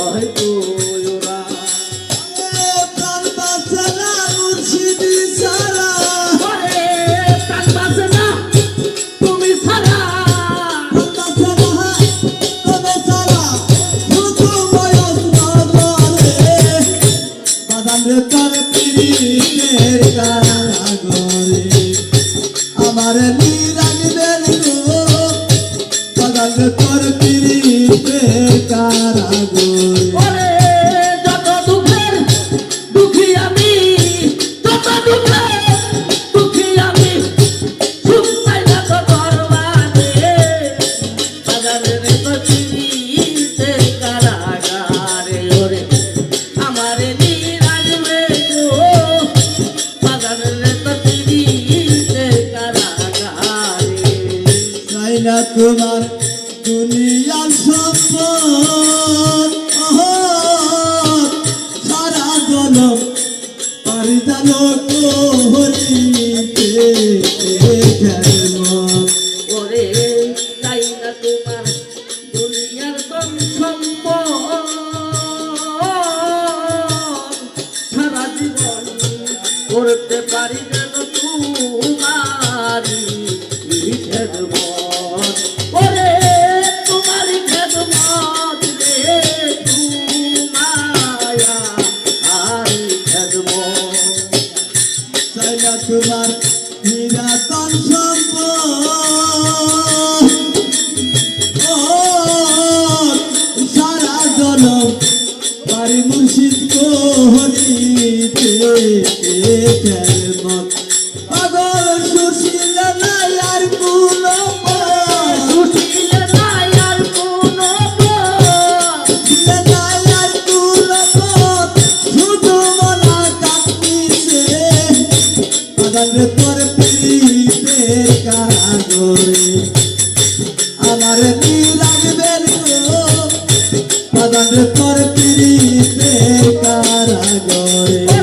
হয়তো ওরা প্রাণ বাঁচে না মুর্শিদি ছাড়া ওরে প্রাণ বাঁচে না তুমি ছাড়া প্রাণ বাঁচে না তবে ছাড়া শুধু বয়স নজরে বাদাম রে তোর পীড়িতের কারাগরে আমার নিরাগবেন গো বাদাম রে তোর পীড়িতের কারাগরে ওরে যত দুঃখের দুঃখী আমি যত দুঃখের দুঃখী আমি সুখ পাই না তো দরবারে বাজারের কচিতে কারাগারে ওরে আমারে নিরাগবে গো বাজারের কচিতে কারাগারে চাই না তোমার দুনিয়ার সম্পদ সারা জনম পরিচালো করিতে ওরে চাই না তোমার দুনিয়ার ধন সম্পদ সারা জীবন করতে পারি যেন তোমারি খেদমত ওরে তোমারি খেদমত রে তুমায়া আর খেদমত চাই না তোমার নিরাতন সম্পদ সারা জনম পারি মুর্শিদ করিতে পাগল সুশীল নাই আর কোন সুশীল নাই আর কোনো শুধু মনা কাটিছে তোর পীড়িতের কারাগরে আমার নিরাগবেন গো তোর পীড়িতের কারাগরে